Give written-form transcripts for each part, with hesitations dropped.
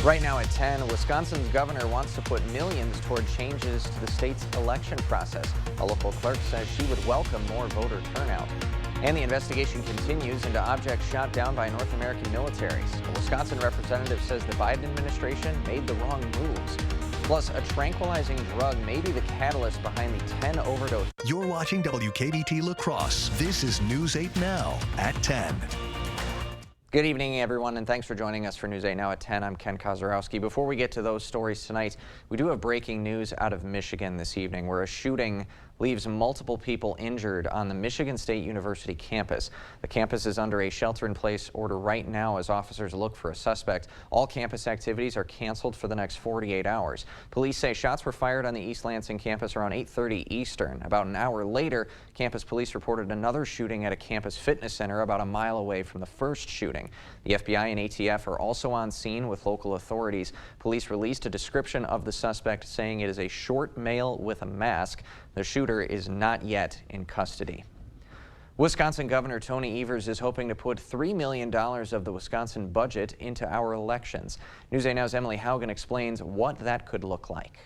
Right now at 10, Wisconsin's governor wants to put millions toward changes to the state's election process. A local clerk says she would welcome more voter turnout. And the investigation continues into objects shot down by North American militaries. A Wisconsin representative says the Biden administration made the wrong moves. Plus, a tranquilizing drug may be the catalyst behind the 10 overdose. You're watching WKBT La Crosse. This is News 8 Now at 10. Good evening, everyone, and thanks for joining us for News 8 Now at 10. I'm Ken Kozarowski. Before we get to those stories tonight, we do have breaking news out of Michigan this evening, where a shooting leaves multiple people injured on the Michigan State University campus. The campus is under a shelter-in-place order right now as officers look for a suspect. All campus activities are canceled for the next 48 hours. Police say shots were fired on the East Lansing campus around 8:30 Eastern. About an hour later, campus police reported another shooting at a campus fitness center about a mile away from the first shooting. The FBI and ATF are also on scene with local authorities. Police released a description of the suspect, saying it is a short male with a mask. The shooter is not yet in custody. Wisconsin Governor Tony Evers is hoping to put $3 million of the Wisconsin budget into our elections. News 8 Now's Emily Haugen explains what that could look like.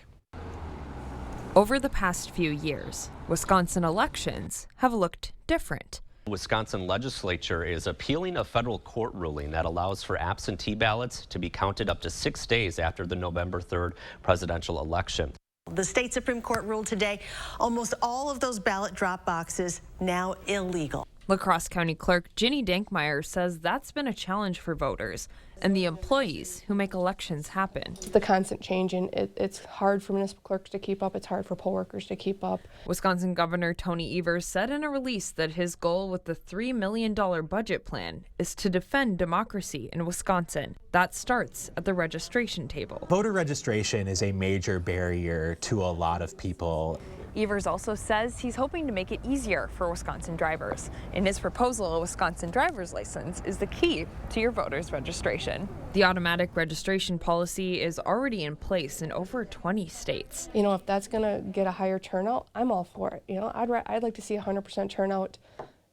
Over the past few years, Wisconsin elections have looked different. The Wisconsin legislature is appealing a federal court ruling that allows for absentee ballots to be counted up to 6 days after the November 3rd presidential election. The state Supreme Court ruled today almost all of those ballot drop boxes now illegal. La Crosse County Clerk Ginny Dankmeyer says that's been a challenge for voters and the employees who make elections happen. The constant change, and it's hard for municipal clerks to keep up. It's hard for poll workers to keep up. Wisconsin Governor Tony Evers said in a release that his goal with the $3 million budget plan is to defend democracy in Wisconsin. That starts at the registration table. Voter registration is a major barrier to a lot of people. Evers also says he's hoping to make it easier for Wisconsin drivers. In his proposal, a Wisconsin driver's license is the key to your voter's registration. The automatic registration policy is already in place in over 20 states. You know, if that's going to get a higher turnout, I'm all for it. You know, I'd like to see 100% turnout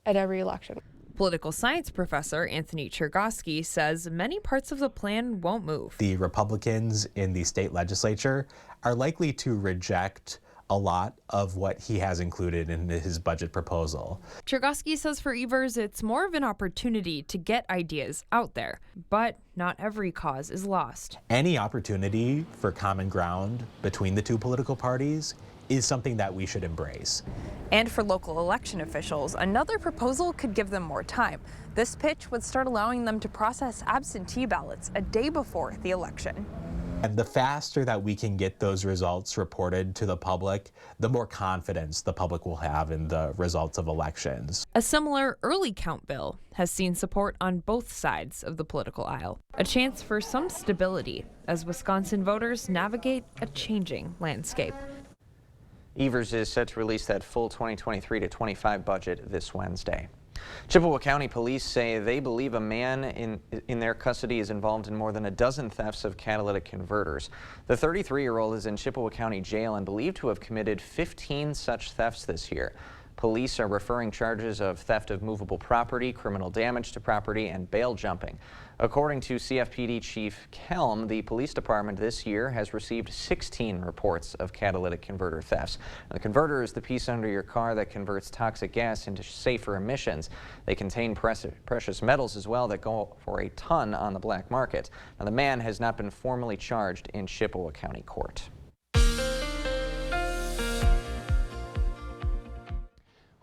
at every election. Political science professor Anthony Chergosky says many parts of the plan won't move. The Republicans in the state legislature are likely to reject a lot of what he has included in his budget proposal. Chergosky says for Evers, it's more of an opportunity to get ideas out there, but not every cause is lost. Any opportunity for common ground between the two political parties is something that we should embrace. And for local election officials, another proposal could give them more time. This pitch would start allowing them to process absentee ballots a day before the election. And the faster that we can get those results reported to the public, the more confidence the public will have in the results of elections. A similar early count bill has seen support on both sides of the political aisle. A chance for some stability as Wisconsin voters navigate a changing landscape. Evers is set to release that full 2023 to 25 budget this Wednesday. Chippewa County police say they believe a man in their custody is involved in more than a dozen thefts of catalytic converters. The 33-year-old is in Chippewa County Jail and believed to have committed 15 such thefts this year. Police are referring charges of theft of movable property, criminal damage to property, and bail jumping. According to CFPD Chief Kelm, the police department this year has received 16 reports of catalytic converter thefts. Now, the converter is the piece under your car that converts toxic gas into safer emissions. They contain precious metals as well that go for a ton on the black market. Now, the man has not been formally charged in Chippewa County Court.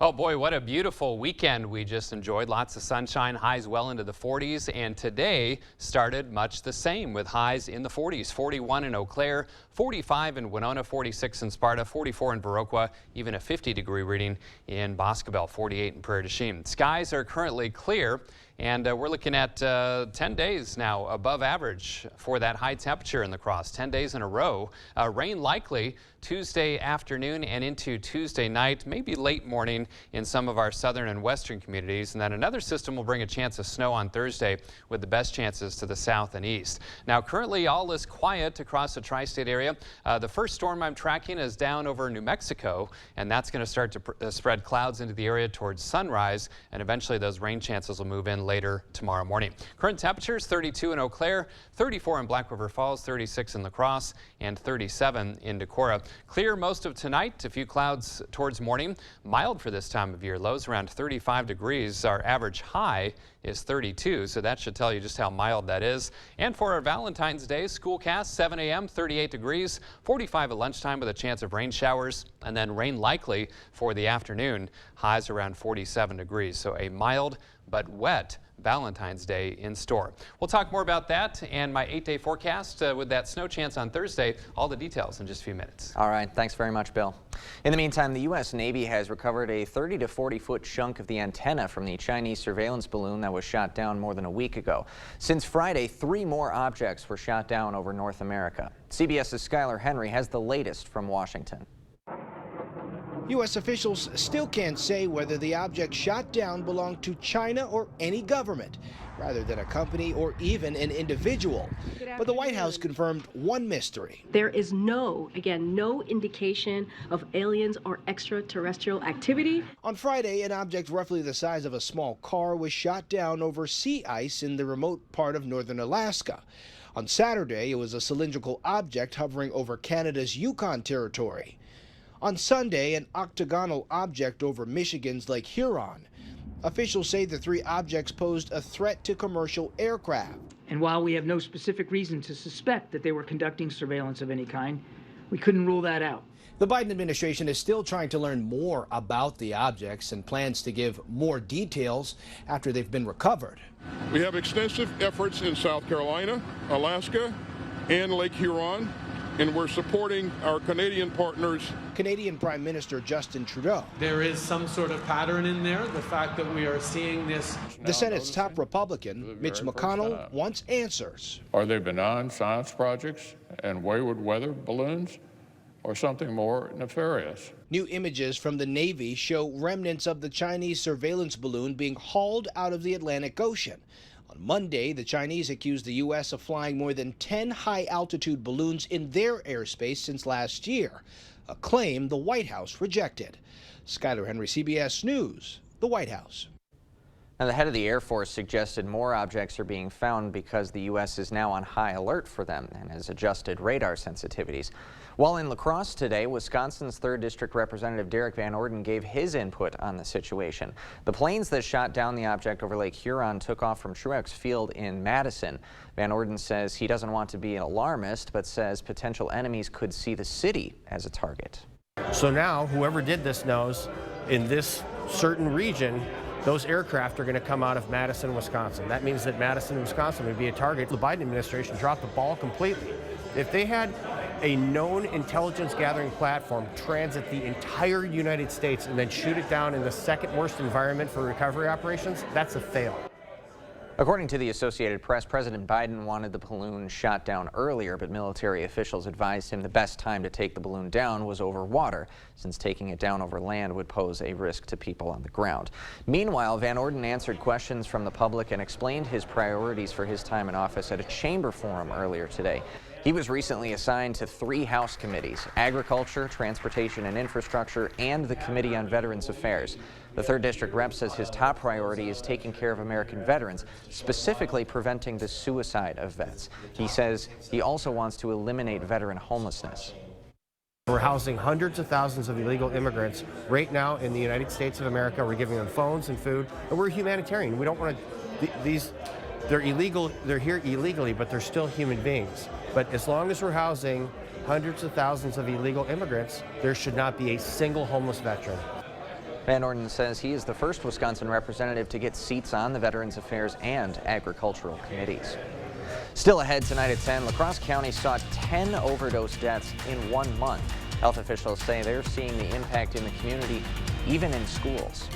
Oh boy, what a beautiful weekend we just enjoyed. Lots of sunshine, highs well into the 40s, and today started much the same with highs in the 40s. 41 in Eau Claire, 45 in Winona, 46 in Sparta, 44 in Viroqua, even a 50-degree reading in Boscobel, 48 in Prairie du Chien. Skies are currently clear, and we're looking at 10 days now above average for that high temperature in La Crosse, 10 days in a row. Rain likely Tuesday afternoon and into Tuesday night, maybe late morning in some of our southern and western communities. And then another system will bring a chance of snow on Thursday with the best chances to the south and east. Now, currently all is quiet across the tri-state area. The first storm I'm tracking is down over New Mexico, and that's going to start to spread clouds into the area towards sunrise, and eventually those rain chances will move in later tomorrow morning. Current temperatures 32 in Eau Claire, 34 in Black River Falls, 36 in La Crosse, and 37 in Decorah. Clear most of tonight, a few clouds towards morning. Mild for this time of year, lows around 35 degrees. Our average high is 32, so that should tell you just how mild that is. And for our Valentine's Day, schoolcast 7 a.m., 38 degrees, 45 at lunchtime with a chance of rain showers, and then rain likely for the afternoon, highs around 47 degrees. So a mild but wet Valentine's Day in store. We'll talk more about that and my 8-day forecast with that snow chance on Thursday. All the details in just a few minutes. All right, thanks very much, Bill. In the meantime, the U.S. Navy has recovered a 30 to 40-foot chunk of the antenna from the Chinese surveillance balloon that was shot down more than a week ago. Since Friday, 3 more objects were shot down over North America. CBS's Skylar Henry has the latest from Washington. U.S. officials still can't say whether the object shot down belonged to China or any government, rather than a company or even an individual. But the White House confirmed one mystery. There is no indication of aliens or extraterrestrial activity. On Friday, an object roughly the size of a small car was shot down over sea ice in the remote part of northern Alaska. On Saturday, it was a cylindrical object hovering over Canada's Yukon territory. On Sunday, an octagonal object over Michigan's Lake Huron. Officials say the 3 objects posed a threat to commercial aircraft. And while we have no specific reason to suspect that they were conducting surveillance of any kind, we couldn't rule that out. The Biden administration is still trying to learn more about the objects and plans to give more details after they've been recovered. We have extensive efforts in South Carolina, Alaska, and Lake Huron, and we're supporting our Canadian partners. Canadian Prime Minister Justin Trudeau. There is some sort of pattern in there, the fact that we are seeing this. The Senate's top Republican, Mitch McConnell, wants answers. Are they benign science projects and wayward weather balloons, or something more nefarious? New images from the Navy show remnants of the Chinese surveillance balloon being hauled out of the Atlantic Ocean. On Monday, the Chinese accused the U.S. of flying more than 10 high-altitude balloons in their airspace since last year, a claim the White House rejected. Skylar Henry, CBS News, the White House. Now, the head of the Air Force suggested more objects are being found because the U.S. is now on high alert for them and has adjusted radar sensitivities. While in La Crosse today, Wisconsin's 3rd District Representative Derek Van Orden gave his input on the situation. The planes that shot down the object over Lake Huron took off from Truex Field in Madison. Van Orden says he doesn't want to be an alarmist, but says potential enemies could see the city as a target. So now, whoever did this knows in this certain region, those aircraft are going to come out of Madison, Wisconsin. That means that Madison, Wisconsin would be a target. The Biden administration dropped the ball completely. If they had a known intelligence gathering platform transit the entire United States and then shoot it down in the second worst environment for recovery operations, that's a fail. According to the Associated Press, President Biden wanted the balloon shot down earlier, but military officials advised him the best time to take the balloon down was over water, since taking it down over land would pose a risk to people on the ground. Meanwhile, Van Orden answered questions from the public and explained his priorities for his time in office at a chamber forum earlier today. He was recently assigned to 3 House committees: Agriculture, Transportation and Infrastructure, and the Committee on Veterans Affairs. The 3rd District rep says his top priority is taking care of American veterans, specifically preventing the suicide of vets. He says he also wants to eliminate veteran homelessness. We're housing hundreds of thousands of illegal immigrants right now in the United States of America. We're giving them phones and food, and we're humanitarian. We don't want to, they're illegal, they're here illegally, but they're still human beings. But as long as we're housing hundreds of thousands of illegal immigrants, there should not be a single homeless veteran. Van Orden says he is the first Wisconsin representative to get seats on the Veterans Affairs and Agricultural committees. Still ahead tonight at 10, La Crosse County saw 10 overdose deaths in 1 month. Health officials say they're seeing the impact in the community, even in schools.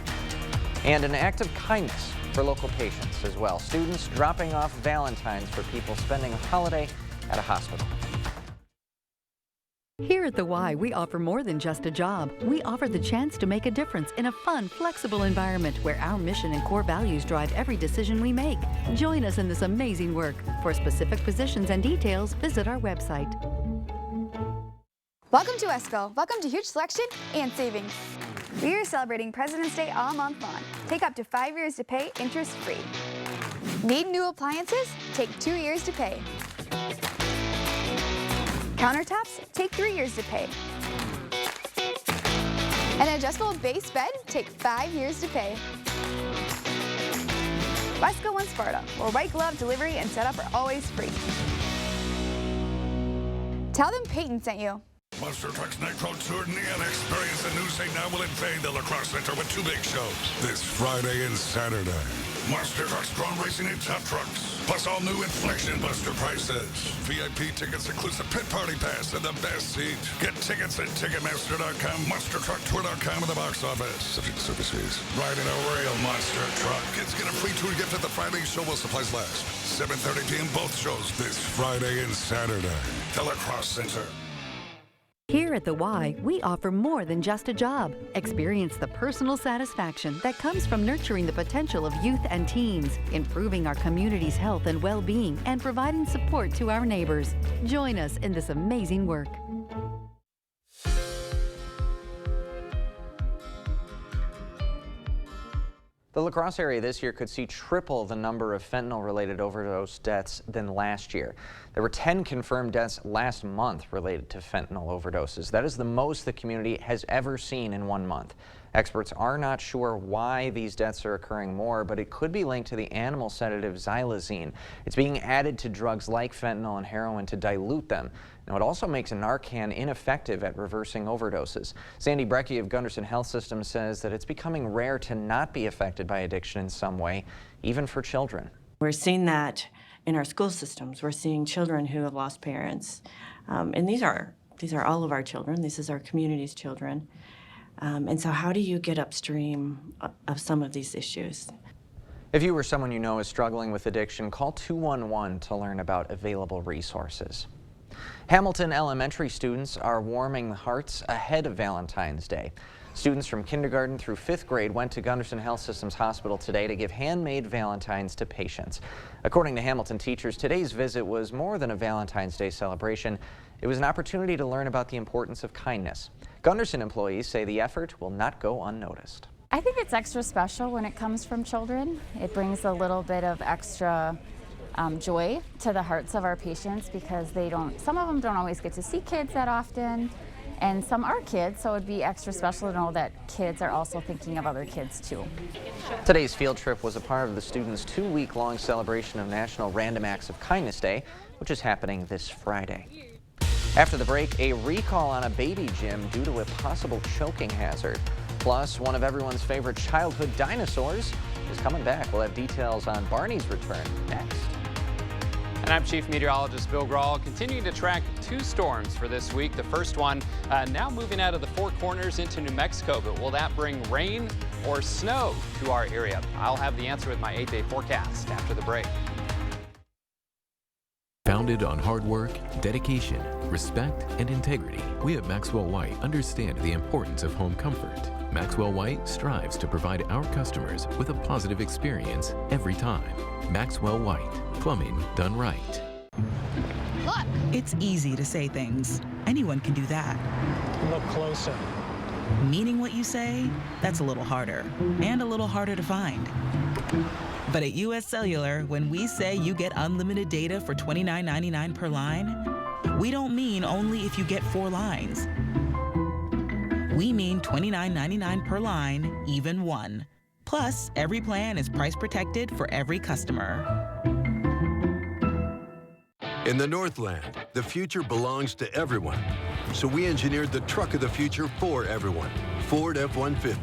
And an act of kindness for local patients as well. Students dropping off Valentines for people spending a holiday at a hospital. Here at the Y, we offer more than just a job. We offer the chance to make a difference in a fun, flexible environment where our mission and core values drive every decision we make. Join us in this amazing work. For specific positions and details, visit our website. Welcome to Esco. Welcome to huge selection and savings. We are celebrating President's Day all month long. Take up to 5 years to pay interest-free. Need new appliances? Take 2 years to pay. Countertops? Take 3 years to pay. An adjustable base bed? Take 5 years to pay. Wesco One Sparta, where white glove delivery and setup are always free. Tell them Peyton sent you. Monster Trucks Nitro Tour Neon Experience and News 8 Now will invade the La Crosse Center with 2 big shows this Friday and Saturday. Monster Trucks Drone Racing and Tough Trucks, plus all new Inflection Buster prices. VIP tickets includes the pit party pass and the best seat. Get tickets at Ticketmaster.com, MonsterTruckTour.com, and the box office. Subject to service fees. Riding a real monster truck. Kids get a free tour gift at the Friday show while supplies last. 7:30 p.m. both shows this Friday and Saturday. The La Crosse Center. Here at the Y, we offer more than just a job. Experience the personal satisfaction that comes from nurturing the potential of youth and teens, improving our community's health and well-being, and providing support to our neighbors. Join us in this amazing work. The La Crosse area this year could see triple the number of fentanyl-related overdose deaths than last year. There were 10 confirmed deaths last month related to fentanyl overdoses. That is the most the community has ever seen in 1 month. Experts are not sure why these deaths are occurring more, but it could be linked to the animal sedative xylazine. It's being added to drugs like fentanyl and heroin to dilute them. Now, it also makes Narcan ineffective at reversing overdoses. Sandy Brecky of Gunderson Health System says that it's becoming rare to not be affected by addiction in some way, even for children. We're seeing that in our school systems. We're seeing children who have lost parents. And these are all of our children. This is our community's children. And so how do you get upstream of some of these issues? If you or someone you know is struggling with addiction, call 211 to learn about available resources. Hamilton Elementary students are warming hearts ahead of Valentine's Day. Students from kindergarten through 5th grade went to Gunderson Health System's hospital today to give handmade Valentines to patients. According to Hamilton teachers, today's visit was more than a Valentine's Day celebration. It was an opportunity to learn about the importance of kindness. Gunderson employees say the effort will not go unnoticed. I think it's extra special when it comes from children. It brings a little bit of extra joy to the hearts of our patients because some of them don't always get to see kids that often, and some are kids, so it'd be extra special to know that kids are also thinking of other kids too. Today's field trip was a part of the students' 2-week-long celebration of National Random Acts of Kindness Day, which is happening this Friday. After the break, a recall on a baby gym due to a possible choking hazard. Plus, one of everyone's favorite childhood dinosaurs is coming back. We'll have details on Barney's return next. And I'm Chief Meteorologist Bill Grawl, continuing to track 2 storms for this week. The first one now moving out of the Four Corners into New Mexico, but will that bring rain or snow to our area? I'll have the answer with my 8-day forecast after the break. Founded on hard work, dedication, respect, and integrity, we at Maxwell White understand the importance of home comfort. Maxwell White strives to provide our customers with a positive experience every time. Maxwell White, plumbing done right. Look! It's easy to say things. Anyone can do that. Look closer. Meaning what you say, that's a little harder, and a little harder to find. But at US Cellular, when we say you get unlimited data for $29.99 per line, we don't mean only if you get 4 lines. We mean $29.99 per line, even 1. Plus, every plan is price protected for every customer. In the Northland, the future belongs to everyone. So we engineered the truck of the future for everyone, Ford F-150.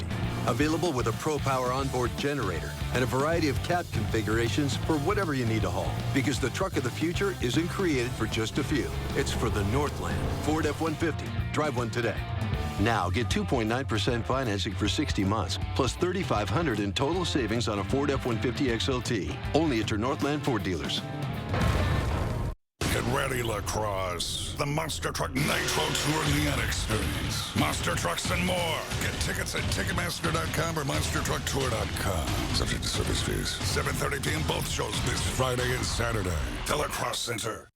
Available with a ProPower onboard generator and a variety of cab configurations for whatever you need to haul. Because the truck of the future isn't created for just a few. It's for the Northland. Ford F-150. Drive one today. Now get 2.9% financing for 60 months, plus $3,500 in total savings on a Ford F-150 XLT. Only at your Northland Ford dealers. Get ready, La Crosse. The Monster Truck Nitro Tour Neon Experience. Monster Trucks and more. Get tickets at Ticketmaster.com or MonsterTruckTour.com. Subject to service fees. 7:30 p.m. both shows this Friday and Saturday. The La Crosse Center.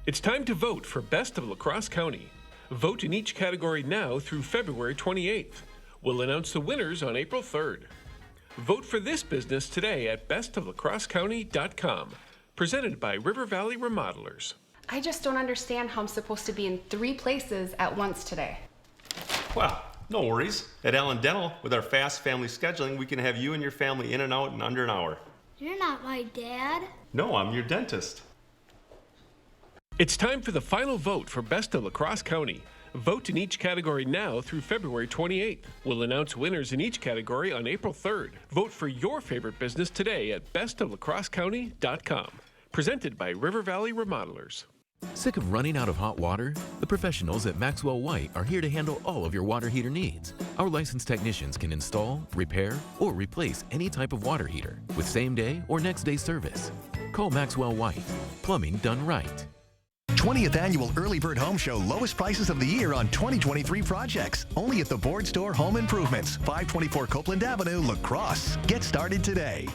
It's time to vote for Best of La Crosse County. Vote in each category now through February 28th. We'll announce the winners on April 3rd. Vote for this business today at bestoflacrossecounty.com. Presented by River Valley Remodelers. I just don't understand how I'm supposed to be in 3 places at once today. Well, no worries. At Allen Dental, with our fast family scheduling, we can have you and your family in and out in under an hour. You're not my dad. No, I'm your dentist. It's time for the final vote for Best of La Crosse County. Vote in each category now through February 28th. We'll announce winners in each category on April 3rd. Vote for your favorite business today at bestoflacrossecounty.com. Presented by River Valley Remodelers. Sick of running out of hot water? The professionals at Maxwell White are here to handle all of your water heater needs. Our licensed technicians can install, repair, or replace any type of water heater with same-day or next-day service. Call Maxwell White. Plumbing done right. 20th Annual Early Bird Home Show. Lowest prices of the year on 2023 projects. Only at the Board Store Home Improvements, 524 Copeland Avenue, La Crosse. Get started today.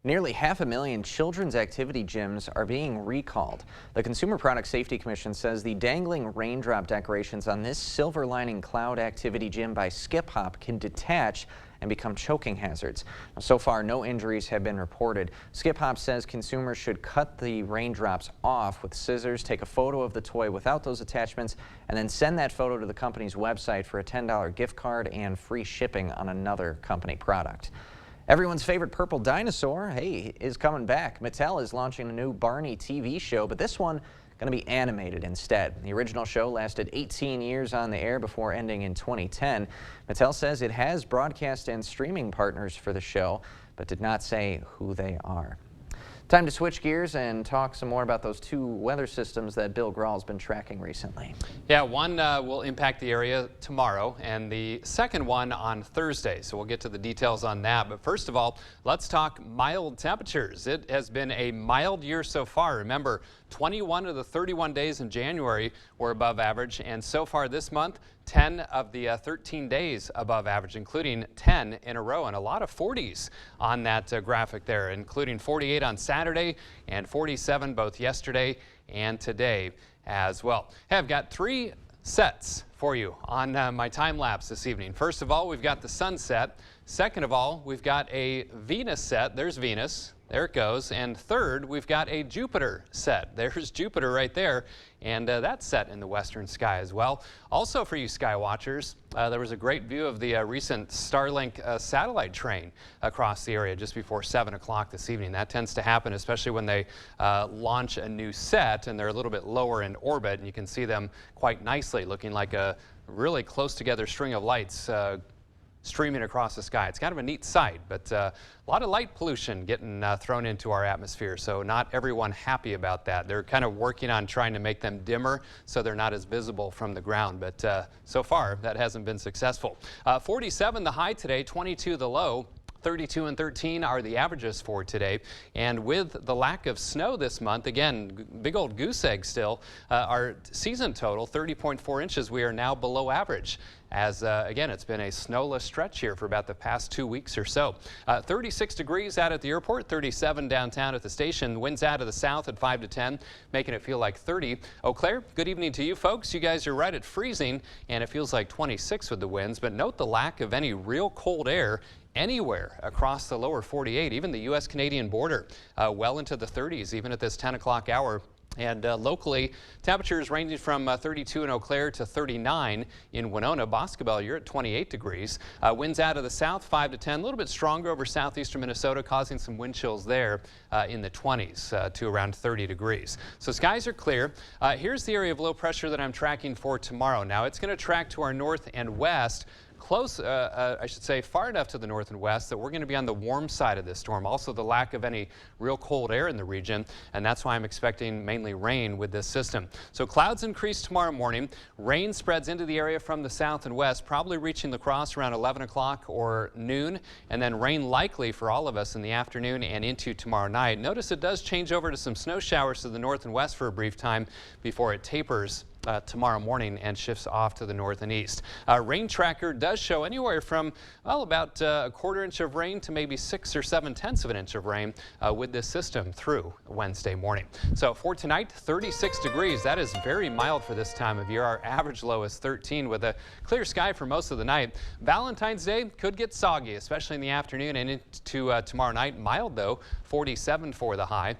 Nearly 500,000 children's activity gyms are being recalled. The Consumer Product Safety Commission says the dangling raindrop decorations on this silver lining cloud activity gym by Skip Hop can detach and become choking hazards. So far, no injuries have been reported. Skip Hop says consumers should cut the raindrops off with scissors, take a photo of the toy without those attachments, and then send that photo to the company's website for a $10 gift card and free shipping on another company product. Everyone's favorite purple dinosaur, is coming back. Mattel is launching a new Barney TV show, but this one going to be animated instead. The original show lasted 18 years on the air before ending in 2010. Mattel says it has broadcast and streaming partners for the show, but did not say who they are. Time to switch gears and talk some more about those 2 weather systems that Bill Grall's been tracking recently. Yeah, one will impact the area tomorrow and the second one on Thursday. So we'll get to the details on that. But first of all, let's talk mild temperatures. It has been a mild year so far. Remember, 21 of the 31 days in January were above average, and so far this month, 10 of the 13 days above average, including 10 in a row, and a lot of 40s on that graphic there, including 48 on Saturday and 47 both yesterday and today as well. Hey, I've got 3 sets for you on my time lapse this evening. First of all, we've got the sunset. Second of all, we've got a Venus set. There's Venus. There it goes. And third, we've got a Jupiter set. There's Jupiter right there. And that's set in the western sky as well. Also for you sky watchers, there was a great view of the recent Starlink satellite train across the area just before 7 o'clock this evening. That tends to happen, especially when they launch a new set and they're a little bit lower in orbit, and you can see them quite nicely looking like a really close together string of lights streaming across the sky. It's kind of a neat sight, but a lot of light pollution getting thrown into our atmosphere, so not everyone happy about that. They're kind of working on trying to make them dimmer so they're not as visible from the ground, but so far that hasn't been successful. 47 the high today, 22 the low. 32 and 13 are the averages for today. And with the lack of snow this month, again, big old goose egg still, our season total, 30.4 inches, we are now below average. As again, it's been a snowless stretch here for about the past 2 weeks or so. 36 degrees out at the airport, 37 downtown at the station. Winds out of the south at 5 to 10, making it feel like 30. Eau Claire, good evening to you folks. You guys are right at freezing, and it feels like 26 with the winds. But note the lack of any real cold air anywhere across the lower 48, even the U.S.-Canadian border, well into the 30s, even at this 10 o'clock hour. And locally, temperatures ranging from 32 in Eau Claire to 39 in Winona. Boscobel, you're at 28 degrees. Winds out of the south, 5 to 10, a little bit stronger over southeastern Minnesota, causing some wind chills there in the 20s to around 30 degrees. So skies are clear. Here's the area of low pressure that I'm tracking for tomorrow. Now, it's going to track to our north and west. Close, I should say, far enough to the north and west that we're going to be on the warm side of this storm. Also, the lack of any real cold air in the region, and that's why I'm expecting mainly rain with this system. So clouds increase tomorrow morning. Rain spreads into the area from the south and west, probably reaching La Crosse around 11 o'clock or noon, and then rain likely for all of us in the afternoon and into tomorrow night. Notice it does change over to some snow showers to the north and west for a brief time before it tapers tomorrow morning and shifts off to the north and east. Rain tracker does show anywhere from, well, about a quarter inch of rain to maybe 6 or 7/10 of an inch of rain with this system through Wednesday morning. So for tonight, 36 degrees. That is very mild for this time of year. Our average low is 13 with a clear sky for most of the night. Valentine's Day could get soggy, especially in the afternoon and into tomorrow night. Mild though, 47 for the high.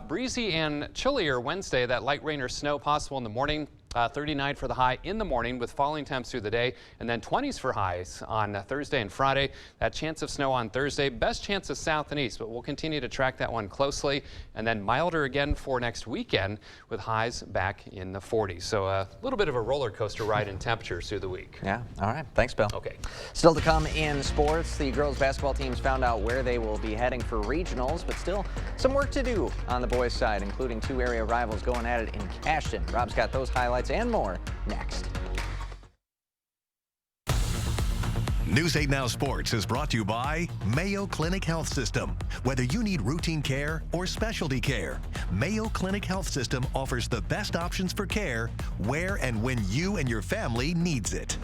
Breezy and chillier Wednesday, that light rain or snow possible in the morning. 39 for the high in the morning with falling temps through the day, and then 20s for highs on Thursday and Friday. That chance of snow on Thursday, best chance of south and east, but we'll continue to track that one closely. And then milder again for next weekend with highs back in the 40s. So a little bit of a roller coaster ride in temperatures through the week. Yeah, all right. Thanks, Bill. Okay. Still to come in sports, the girls basketball teams found out where they will be heading for regionals, but still some work to do on the boys' side, including 2 area rivals going at it in Cashton. Rob's got those highlights and more next. News 8 Now Sports is brought to you by Mayo Clinic Health System. Whether you need routine care or specialty care, Mayo Clinic Health System offers the best options for care where and when you and your family needs it.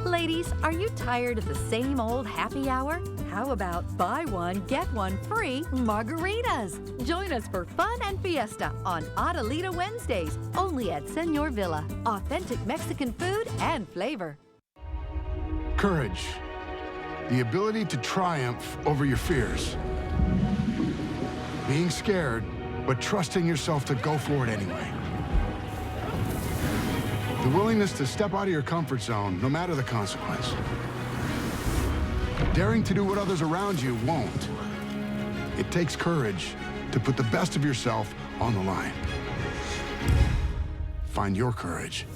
Ladies, are you tired of the same old happy hour? How about buy one, get one free margaritas? Join us for fun and fiesta on Adelita Wednesdays, only at Senor Villa. Authentic Mexican food and flavor. Courage. The ability to triumph over your fears. Being scared, but trusting yourself to go for it anyway. The willingness to step out of your comfort zone, no matter the consequence. Daring to do what others around you won't. It takes courage to put the best of yourself on the line. Find your courage.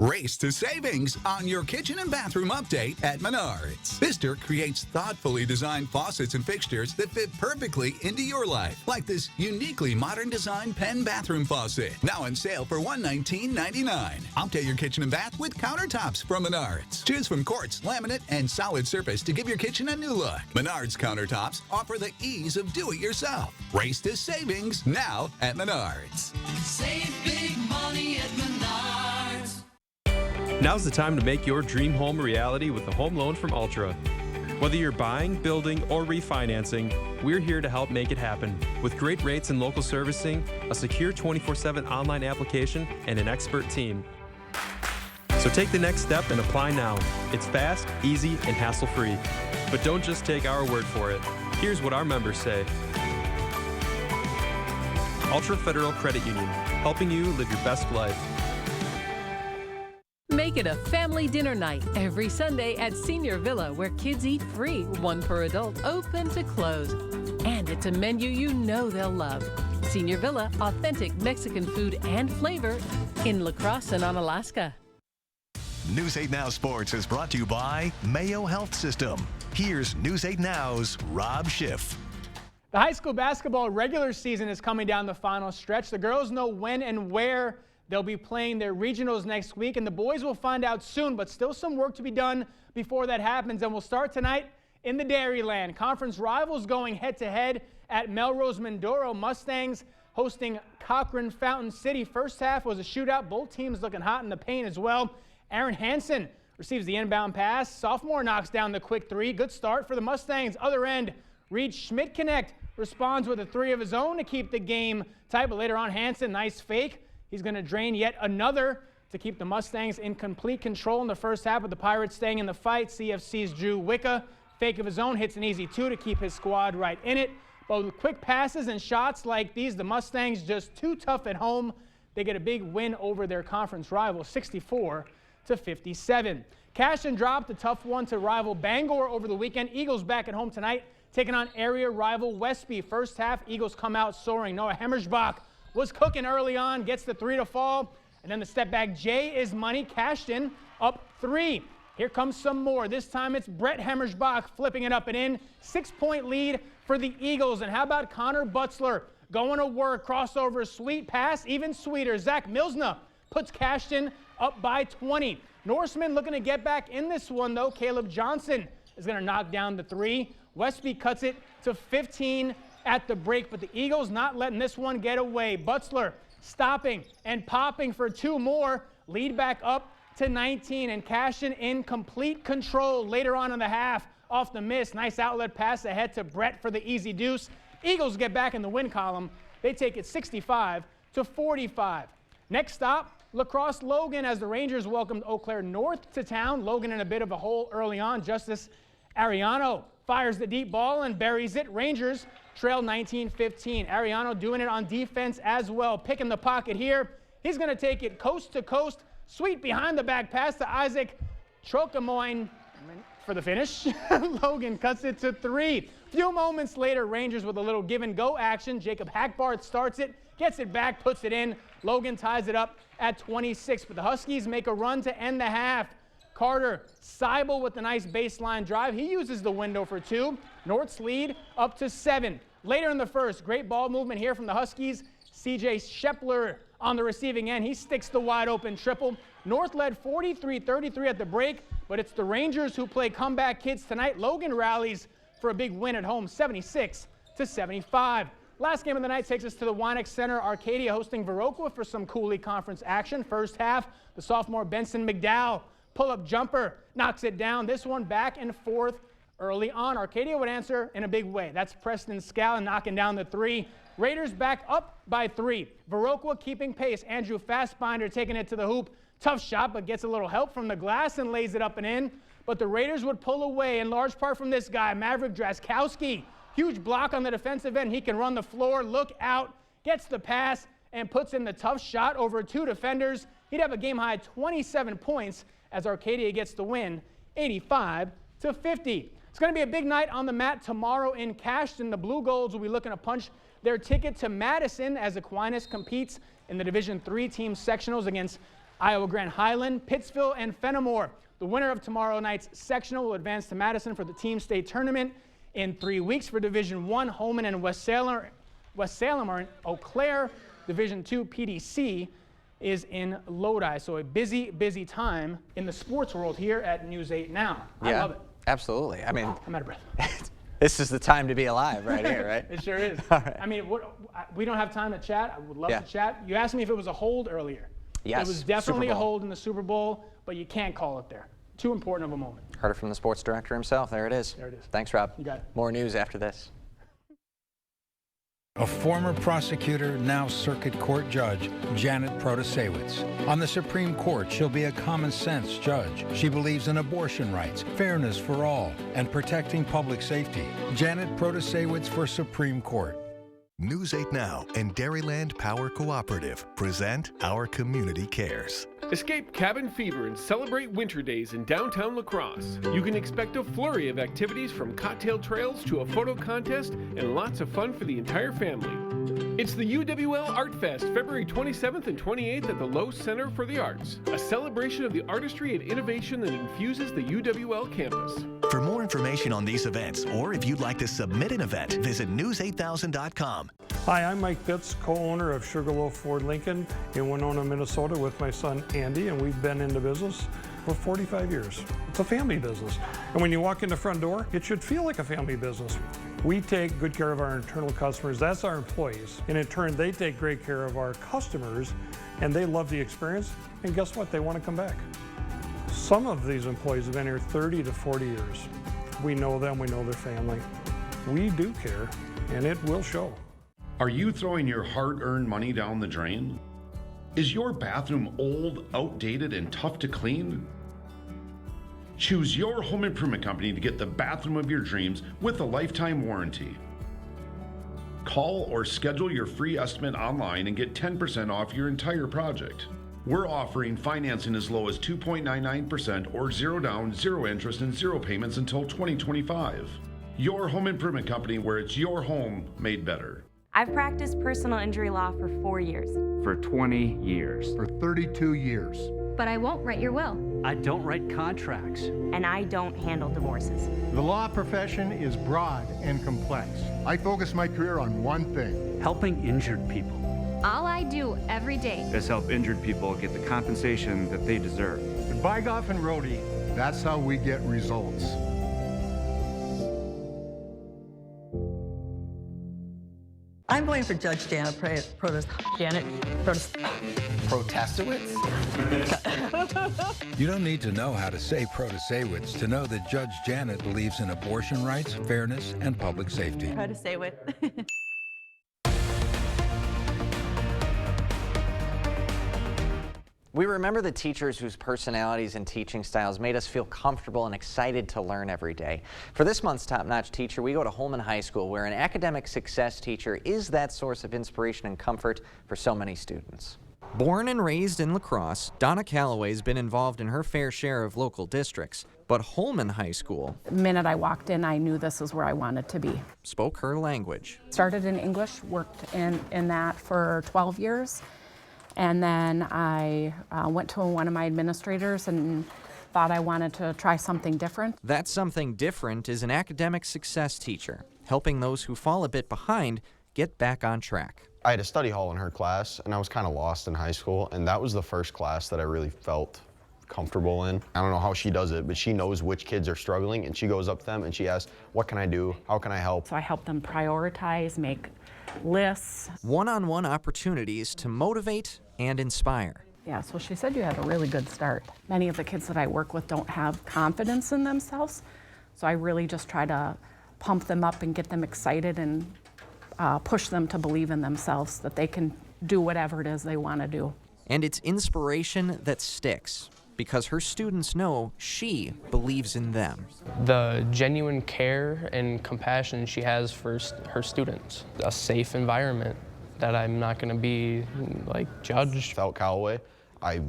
Race to savings on your kitchen and bathroom update at Menards. Pfister creates thoughtfully designed faucets and fixtures that fit perfectly into your life, like this uniquely modern design Penn bathroom faucet, now on sale for $119.99. Update your kitchen and bath with countertops from Menards. Choose from quartz, laminate, and solid surface to give your kitchen a new look. Menards countertops offer the ease of do-it-yourself. Race to savings now at Menards. Save big money at Menards. Now's the time to make your dream home a reality with a home loan from Ultra. Whether you're buying, building, or refinancing, we're here to help make it happen. With great rates and local servicing, a secure 24/7 online application, and an expert team. So take the next step and apply now. It's fast, easy, and hassle-free. But don't just take our word for it. Here's what our members say. Ultra Federal Credit Union, helping you live your best life. Make it a family dinner night every Sunday at Senior Villa, where kids eat free, 1 per adult, open to close. And it's a menu you know they'll love. Senior Villa, authentic Mexican food and flavor in La Crosse and Onalaska. News 8 Now Sports is brought to you by Mayo Health System. Here's News 8 Now's Rob Schiff. The high school basketball regular season is coming down the final stretch. The girls know when and where they'll be playing their regionals next week, and the boys will find out soon, but still some work to be done before that happens. And we'll start tonight in the Dairyland. Conference rivals going head-to-head at Melrose Mindoro. Mustangs hosting Cochrane Fountain City. First half was a shootout. Both teams looking hot in the paint as well. Aaron Hansen receives the inbound pass. Sophomore knocks down the quick three. Good start for the Mustangs. Other end, Reed Schmidt-Connect responds with a three of his own to keep the game tight, but later on, Hansen, nice fake. He's going to drain yet another to keep the Mustangs in complete control in the first half, with the Pirates staying in the fight. CFC's Drew Wicca, fake of his own, hits an easy two to keep his squad right in it. But with quick passes and shots like these, the Mustangs just too tough at home. They get a big win over their conference rival, 64-57. Cashton dropped a tough one to rival Bangor over the weekend. Eagles back at home tonight, taking on area rival Westby. First half, Eagles come out soaring. Noah Hemmersbach was cooking early on, gets the three to fall, and then the step back. Jay is money. Cashton up 3. Here comes some more. This time it's Brett Hemmersbach flipping it up and in. 6-point lead for the Eagles. And how about Connor Butzler going to work, crossover, sweet pass, even sweeter. Zach Milsna puts Cashton up by 20. Norseman looking to get back in this one, though. Caleb Johnson is going to knock down the 3. Westby cuts it to 15 at the break, but the Eagles not letting this one get away. Butzler stopping and popping for 2 more. Lead back up to 19, and Cashin in complete control later on in the half off the miss. Nice outlet pass ahead to Brett for the easy deuce. Eagles get back in the win column. They take it 65-45. Next stop, La Crosse Logan, as the Rangers welcomed Eau Claire North to town. Logan in a bit of a hole early on. Justice Ariano fires the deep ball and buries it. Rangers trail 19-15. Ariano doing it on defense as well. Picking the pocket here. He's going to take it coast to coast. Sweet behind the back pass to Isaac Trocamoine for the finish. Logan cuts it to 3. Few moments later, Rangers with a little give and go action. Jacob Hackbart starts it, gets it back, puts it in. Logan ties it up at 26, but the Huskies make a run to end the half. Carter Seibel with the nice baseline drive. He uses the window for 2. North's lead up to 7. Later in the first, great ball movement here from the Huskies. CJ Shepler on the receiving end. He sticks the wide open triple. North led 43-33 at the break, but it's the Rangers who play comeback kids tonight. Logan rallies for a big win at home, 76-75. Last game of the night takes us to the Winex Center. Arcadia hosting Viroqua for some Cooley Conference action. First half, the sophomore Benson McDowell pull-up jumper knocks it down. This one back and forth early on. Arcadia would answer in a big way. That's Preston Scallon knocking down the 3. Raiders back up by 3. Viroqua keeping pace. Andrew Fastbinder taking it to the hoop. Tough shot, but gets a little help from the glass and lays it up and in. But the Raiders would pull away in large part from this guy, Maverick Draskowski. Huge block on the defensive end. He can run the floor, look out, gets the pass, and puts in the tough shot over 2 defenders. He'd have a game-high 27 points as Arcadia gets the win, 85-50. It's going to be a big night on the mat tomorrow in Cashton. The Blue Golds will be looking to punch their ticket to Madison as Aquinas competes in the Division III team sectionals against Iowa Grand Highland, Pittsville, and Fenimore. The winner of tomorrow night's sectional will advance to Madison for the team state tournament in 3 weeks. For Division I, Holman and West Salem are in Eau Claire. Division II, PDC is in Lodi. So a busy, busy time in the sports world here at News 8 Now. I love it. Absolutely. I mean, I'm out of breath. This is the time to be alive right here, right? It sure is. Right. I mean, we don't have time to chat. I would love to chat. You asked me if it was a hold earlier. Yes. It was definitely a hold in the Super Bowl, but you can't call it there. Too important of a moment. Heard it from the sports director himself. There it is. There it is. Thanks, Rob. You got it. More news after this. A former prosecutor, now circuit court judge, Janet Protasewicz. On the Supreme Court, she'll be a common-sense judge. She believes in abortion rights, fairness for all, and protecting public safety. Janet Protasewicz for Supreme Court. News 8 Now and Dairyland Power Cooperative present Our Community Cares. Escape cabin fever and celebrate winter days in downtown La Crosse. You can expect a flurry of activities from cocktail trails to a photo contest and lots of fun for the entire family. It's the UWL Art Fest, February 27th and 28th at the Lowe Center for the Arts, a celebration of the artistry and innovation that infuses the UWL campus. For more information on these events, or if you'd like to submit an event, visit news8000.com. Hi, I'm Mike Pitts, co-owner of Sugarloaf Ford Lincoln in Winona, Minnesota with my son Andy, and we've been in the business for 45 years. It's a family business. And when you walk in the front door, it should feel like a family business. We take good care of our internal customers, that's our employees. And in turn, they take great care of our customers, and they love the experience. And guess what? They want to come back. Some of these employees have been here 30 to 40 years. We know them, we know their family. We do care, and it will show. Are you throwing your hard-earned money down the drain? Is your bathroom old, outdated, and tough to clean? Choose your home improvement company to get the bathroom of your dreams with a lifetime warranty. Call or schedule your free estimate online and get 10% off your entire project. We're offering financing as low as 2.99% or 0 down, 0 interest, and 0 payments until 2025. Your home improvement company, where it's your home made better. I've practiced personal injury law for 4 years. For 20 years. For 32 years. But I won't write your will. I don't write contracts. And I don't handle divorces. The law profession is broad and complex. I focus my career on one thing. Helping injured people. All I do every day is help injured people get the compensation that they deserve. At Bygoff and Rohde, that's how we get results. I'm going for Judge Janet Protasiewicz? You don't need to know how to say Protasiewicz to know that Judge Janet believes in abortion rights, fairness, and public safety. Protasiewicz. We remember the teachers whose personalities and teaching styles made us feel comfortable and excited to learn every day. For this month's top-notch teacher, we go to Holman High School, where an academic success teacher is that source of inspiration and comfort for so many students. Born and raised in La Crosse, Donna Calloway's been involved in her fair share of local districts, but Holman High School, The minute I walked in, I knew this is where I wanted to be. spoke her language. Started in English, worked in that for 12 years. And then I went to one of my administrators and thought I wanted to try something different. That something different is an academic success teacher, helping those who fall a bit behind get back on track. I had a study hall in her class, and I was kind of lost in high school, and that was the first class that I really felt comfortable in. I don't know how she does it, but she knows which kids are struggling, and she goes up to them and she asks, what can I do? How can I help? So I helped them prioritize, make lists. One-on-one opportunities to motivate and inspire. Yeah, so she said you had a really good start. Many of the kids that I work with don't have confidence in themselves, so I really just try to pump them up and get them excited and push them to believe in themselves, that they can do whatever it is they want to do. And it's inspiration that sticks, because her students know she believes in them. The genuine care and compassion she has for her students. A safe environment that I'm not going to be judged. Without Callaway, I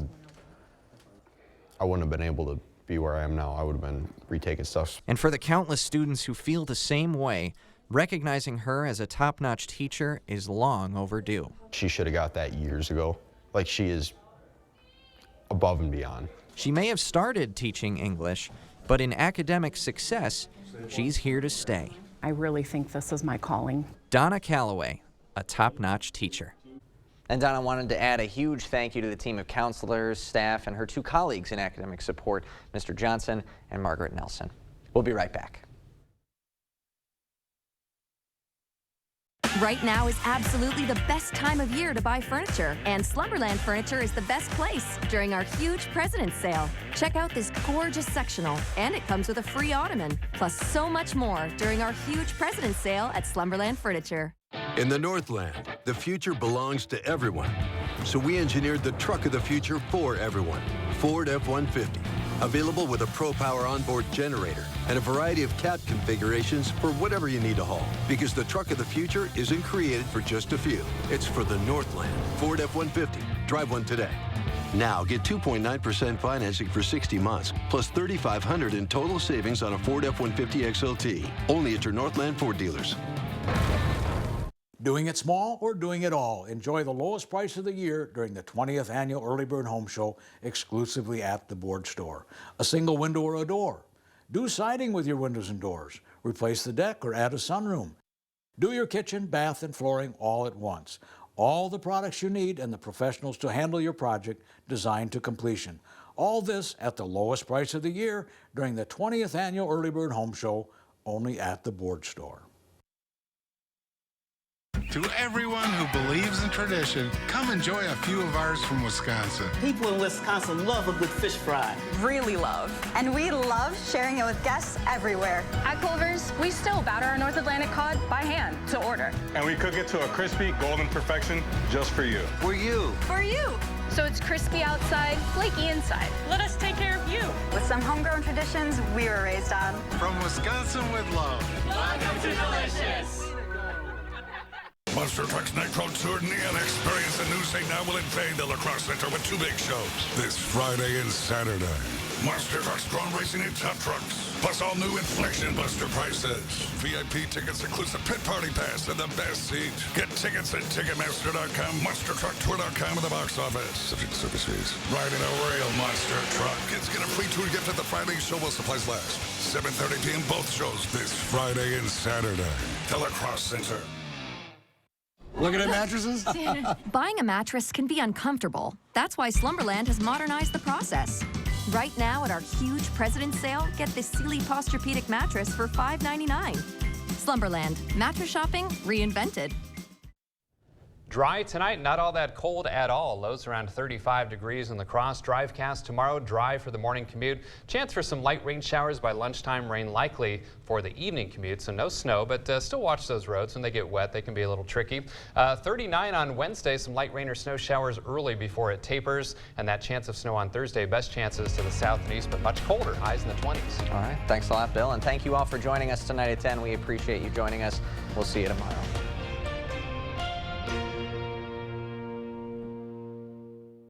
wouldn't have been able to be where I am now. I would have been retaking stuff. And for the countless students who feel the same way, recognizing her as a top-notch teacher is long overdue. She should have got that years ago. Like, she is above and beyond. She may have started teaching English, but in academic success, she's here to stay. I really think this is my calling. Donna Calloway, a top-notch teacher. And Donna wanted to add a huge thank you to the team of counselors, staff, and her two colleagues in academic support, Mr. Johnson and Margaret Nelson. We'll be right back. Right now is absolutely the best time of year to buy furniture, and Slumberland Furniture is the best place during our huge President's Sale. Check out this gorgeous sectional, and it comes with a free ottoman, plus so much more during our huge President's Sale at Slumberland Furniture. In the Northland, the future belongs to everyone. So we engineered the truck of the future for everyone, Ford F-150. Available with a Pro-Power onboard generator and a variety of cab configurations for whatever you need to haul. Because the truck of the future isn't created for just a few. It's for the Northland. Ford F-150. Drive one today. Now get 2.9% financing for 60 months, plus $3,500 in total savings on a Ford F-150 XLT. Only at your Northland Ford dealers. Doing it small or doing it all? Enjoy the lowest price of the year during the 20th Annual Early Bird Home Show exclusively at the Board Store. A single window or a door. Do siding with your windows and doors. Replace the deck or add a sunroom. Do your kitchen, bath, and flooring all at once. All the products you need and the professionals to handle your project designed to completion. All this at the lowest price of the year during the 20th Annual Early Bird Home Show, only at the Board Store. To everyone who believes in tradition, come enjoy a few of ours from Wisconsin. People in Wisconsin love a good fish fry. Really love. And we love sharing it with guests everywhere. At Culver's, we still batter our North Atlantic cod by hand to order. And we cook it to a crispy, golden perfection just for you. For you. For you. So it's crispy outside, flaky inside. Let us take care of you. With some homegrown traditions we were raised on. From Wisconsin with love. Welcome to Delicious. Monster Trucks Nitro Tour Neon Experience and News 8 Now will invade the La Crosse Center with two big shows this Friday and Saturday. Monster Trucks Drone Racing and Top Trucks, plus all new Inflection Buster prices. VIP tickets includes the pit party pass and the best seat. Get tickets at Ticketmaster.com, MonsterTruckTour.com, and the box office. Subject to service fees. Riding a real monster truck. Kids get a free tour gift at the Friday show while supplies last. 7:30 p.m. both shows this Friday and Saturday. The La Crosse Center. Looking at mattresses? Buying a mattress can be uncomfortable. That's why Slumberland has modernized the process. Right now at our huge President's Sale, get this Sealy Posturepedic mattress for $5.99. Slumberland, mattress shopping reinvented. Dry tonight, not all that cold at all. Lows around 35 degrees in La Crosse. Drivecast tomorrow, dry for the morning commute. Chance for some light rain showers by lunchtime, rain likely for the evening commute. So no snow, but still watch those roads. When they get wet, they can be a little tricky. 39 on Wednesday, some light rain or snow showers early before it tapers. And that chance of snow on Thursday, best chances to the south and east, but much colder, highs in the 20s. All right, thanks a lot, Bill. And thank you all for joining us tonight at 10. We appreciate you joining us. We'll see you tomorrow.